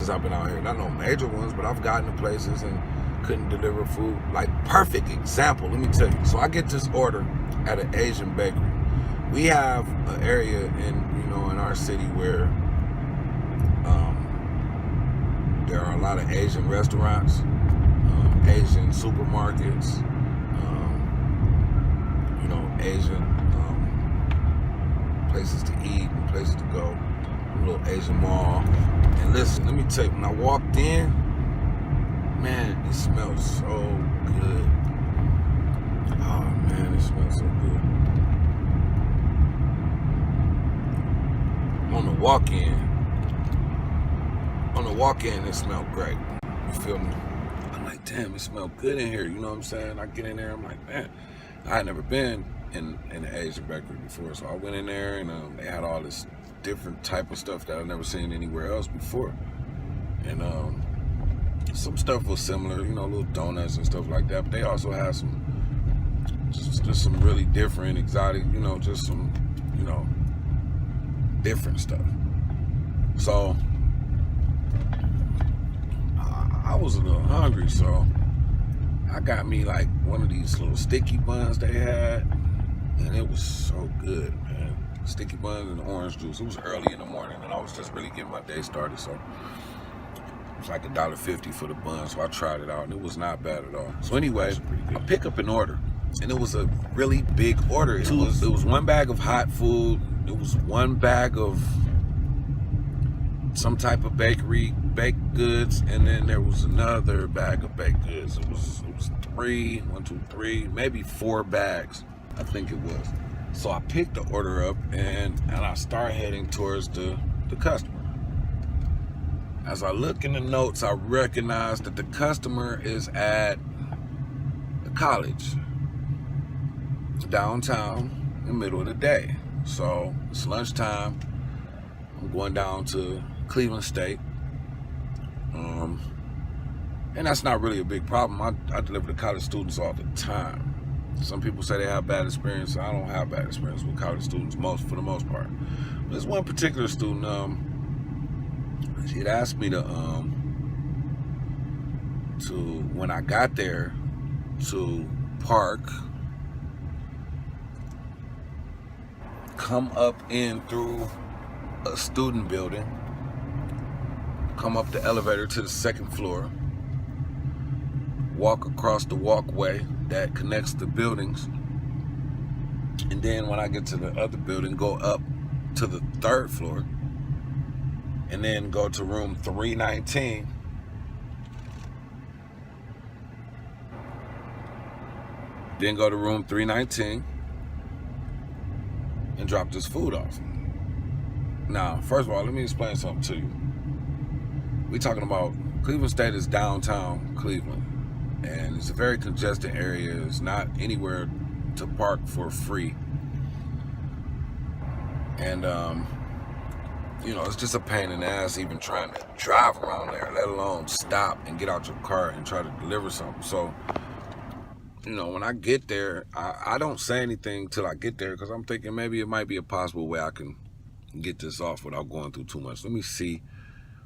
I've been out here. Not no major ones, but I've gotten to places and couldn't deliver food. Like, perfect example, let me tell you. So I get this order at an Asian bakery. We have an area in our city where there are a lot of Asian restaurants, Asian supermarkets, Asian places to eat and places to go, a little Asian mall. And listen, let me tell you, when I walked in, man, it smells so good. Oh man, it smells so good. On the walk-in, it smelled great. You feel me? I'm like, damn, it smelled good in here. You know what I'm saying? I get in there, I'm like, man, I had never been in an Asian bakery before, so I went in there and they had all this different type of stuff that I've never seen anywhere else before. And some stuff was similar, little donuts and stuff like that, but they also had some just some really different, exotic, just some, different stuff. So I was a little hungry, so I got me like one of these little sticky buns they had, and it was so good, man. Sticky buns and orange juice. It was early in the morning, and I was just really getting my day started, so it was like $1.50 for the bun, so I tried it out, and it was not bad at all. So anyway, I pick up an order, and it was a really big order. It was one bag of hot food, it was one bag of some type of bakery baked goods, and then there was another bag of baked goods. It was 3, 1, 2, 3, maybe 4 bags, I think it was. So I picked the order up and I start heading towards the customer. As I look in the notes, I recognize that the customer is at the college downtown in the middle of the day. So it's lunchtime. I'm going down to Cleveland State. And that's not really a big problem. I deliver to college students all the time. Some people say they have bad experience. I don't have bad experience with college students for the most part. But there's one particular student, she had asked me to when I got there, to park, come up in through a student building, come up the elevator to the 2nd floor, walk across the walkway that connects the buildings, and then when I get to the other building, go up to the 3rd floor, and then go to room 319, then go to room 319 and drop this food off. Now, first of all, let me explain something to you. We talking about Cleveland State is downtown Cleveland, and it's a very congested area. It's not anywhere to park for free. And, it's just a pain in the ass even trying to drive around there, let alone stop and get out your car and try to deliver something. So, when I get there, I don't say anything till I get there, because I'm thinking maybe it might be a possible way I can get this off without going through too much. Let me see.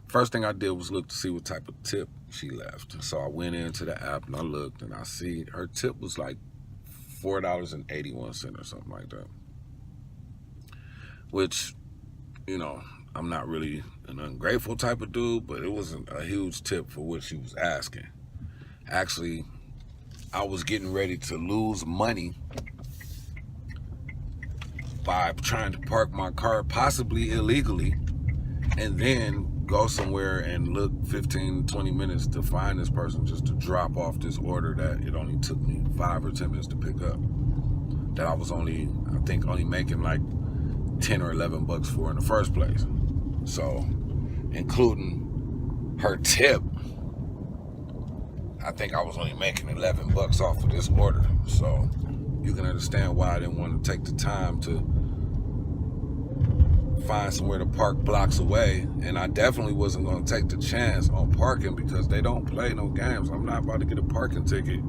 First thing I did was look to see what type of tip she left. So I went into the app and I looked, and I see her tip was like $4.81 or something like that. Which, I'm not really an ungrateful type of dude, but it wasn't a huge tip for what she was asking. Actually, I was getting ready to lose money by trying to park my car possibly illegally and then go somewhere and look 15, 20 minutes to find this person just to drop off this order that it only took me 5 or 10 minutes to pick up. That I was only making like 10 or 11 bucks for in the first place. So, including her tip, I think I was only making 11 bucks off of this order. So, you can understand why I didn't want to take the time to find somewhere to park blocks away, and I definitely wasn't going to take the chance on parking, because they don't play no games. I'm not about to get a parking ticket, a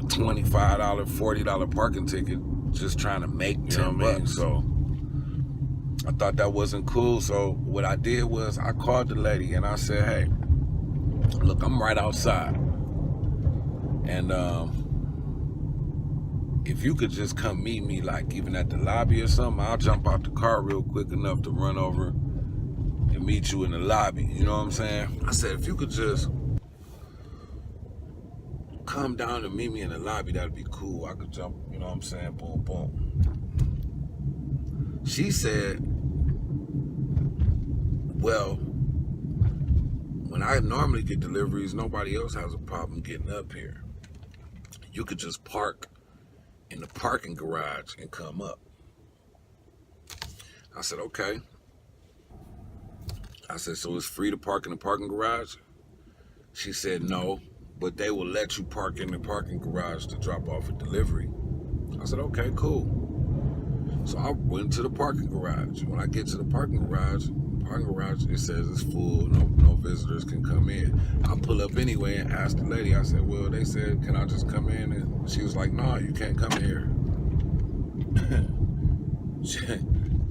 $25, $40 parking ticket, just trying to make 10 bucks. So I thought that wasn't cool. So what I did was I called the lady and I said, hey, look, I'm right outside. And if you could just come meet me, like even at the lobby or something, I'll jump out the car real quick enough to run over and meet you in the lobby. You know what I'm saying? I said, if you could just come down and meet me in the lobby, that'd be cool. I could jump, you know what I'm saying? Boom, boom. She said, well, when I normally get deliveries, nobody else has a problem getting up here. You could just park in the parking garage and come up. I said, okay. I said, so it's free to park in the parking garage? She said, no, but they will let you park in the parking garage to drop off a delivery. I said, okay, cool. So I went to the parking garage. When I get to the parking garage, it says it's full, no visitors can come in. I pull up anyway and ask the lady, I said, well, they said, can I just come in? And she was like, no, you can't come here.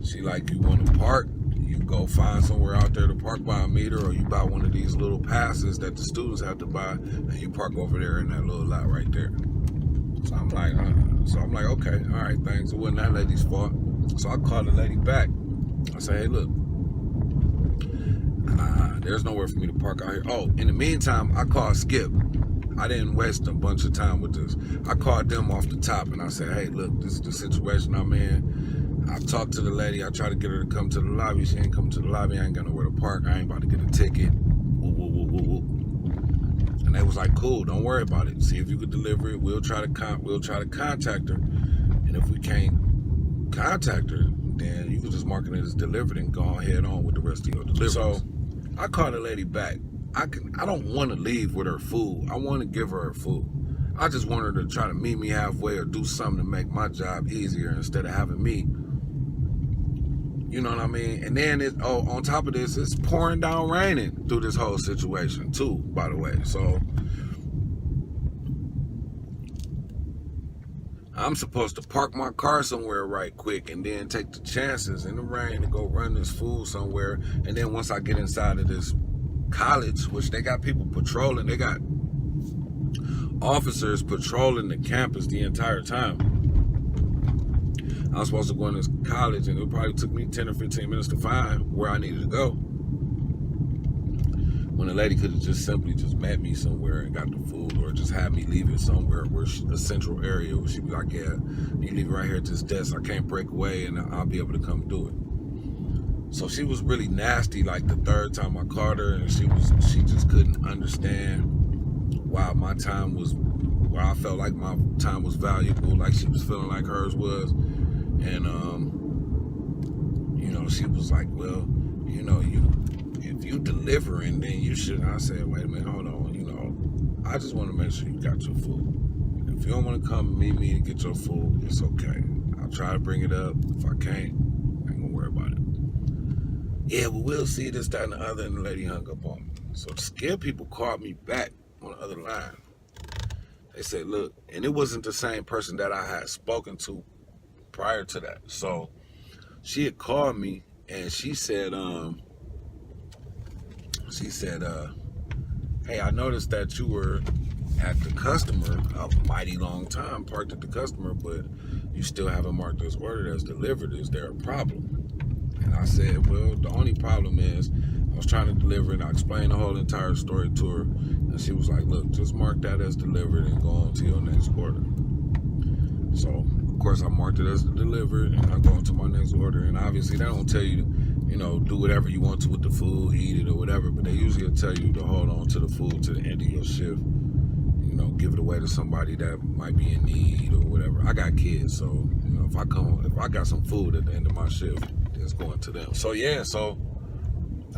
she like, you want to park? You go find somewhere out there to park by a meter, or you buy one of these little passes that the students have to buy, and you park over there in that little lot right there. So I'm like, okay, all right, thanks. It wasn't that lady's fault. So I called the lady back. I said, hey, look, there's nowhere for me to park out here. Oh, in the meantime, I called Skip. I didn't waste a bunch of time with this. I called them off the top and I said, hey, look, this is the situation I'm in. I talked to the lady. I tried to get her to come to the lobby. She ain't come to the lobby. I ain't got nowhere to park. I ain't about to get a ticket. Woo, woo, woo, woo, woo. And they was like, cool, don't worry about it. See if you could deliver it. We'll try to contact her. And if we can't contact her, then you can just mark it as delivered and go ahead on with the rest of your deliveries. So I called the lady back. I don't want to leave with her food. I want to give her food. I just want her to try to meet me halfway or do something to make my job easier instead of having me. You know what I mean? And then on top of this, it's pouring down raining through this whole situation too, by the way. So I'm supposed to park my car somewhere right quick and then take the chances in the rain to go run this food somewhere. And then once I get inside of this college, which they got people patrolling, they got officers patrolling the campus the entire time. I was supposed to go in this college and it probably took me 10 or 15 minutes to find where I needed to go. When the lady could have just simply just met me somewhere and got the food, or just had me leave it somewhere where a central area where she'd be like, yeah, you leave it right here at this desk. I can't break away and I'll be able to come do it. So she was really nasty like the third time I called her, and she just couldn't understand why I felt like my time was valuable, like she was feeling like hers was. And she was like, well, if you delivering, then you should. I said, wait a minute, hold on, I just want to make sure you got your food. If you don't want to come meet me to get your food, it's okay. I'll try to bring it up. If I can't, I ain't gonna worry about it. Yeah, well, we'll see this, that, and the other. And the lady hung up on me. So the scared people called me back on the other line. They said, look, and it wasn't the same person that I had spoken to prior to that. So she had called me and she said, hey, I noticed that you were at the customer a mighty long time, parked at the customer, but you still haven't marked this order as delivered. Is there a problem? And I said, well, the only problem is I was trying to deliver it. I explained the whole entire story to her, and she was like, look, just mark that as delivered and go on to your next order. So of course I marked it as delivered and I go on to my next order. And obviously they don't tell you, do whatever you want to with the food, eat it or whatever, but they usually will tell you to hold on to the food to the end of your shift. Give it away to somebody that might be in need or whatever. I got kids, so if I got some food at the end of my shift, it's going to them. So yeah,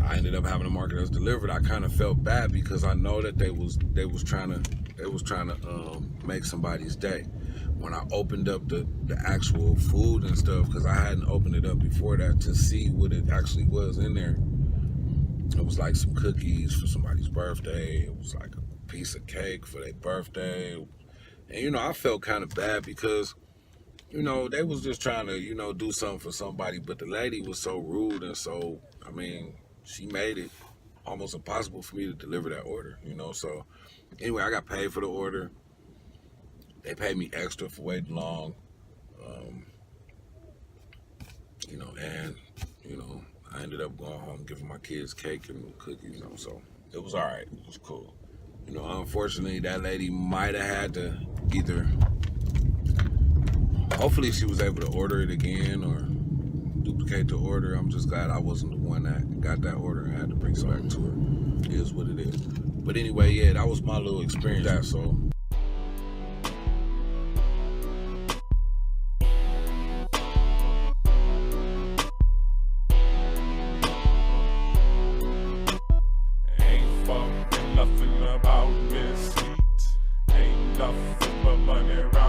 I ended up having to mark it as delivered. I kind of felt bad because I know that they was trying to make somebody's day. When I opened up the actual food and stuff, because I hadn't opened it up before that to see what it actually was in there. It was like some cookies for somebody's birthday. It was like a piece of cake for their birthday. And I felt kind of bad because you know, they was just trying to, you know, do something for somebody, but the lady was so rude and so, I mean, she made it almost impossible for me to deliver that order, you know. So anyway, I got paid for the order. They paid me extra for waiting long, you know, and, you know, I ended up going home giving my kids cake and cookies, you know, so it was all right. It was cool. You know, unfortunately, that lady might have had to either, hopefully she was able to order it again or duplicate the order. I'm just glad I wasn't the one that got that order and had to bring it back to her. It is what it is. But anyway, yeah, that was my little experience. So. Ain't fucking nothing about this heat. Ain't nothing but money right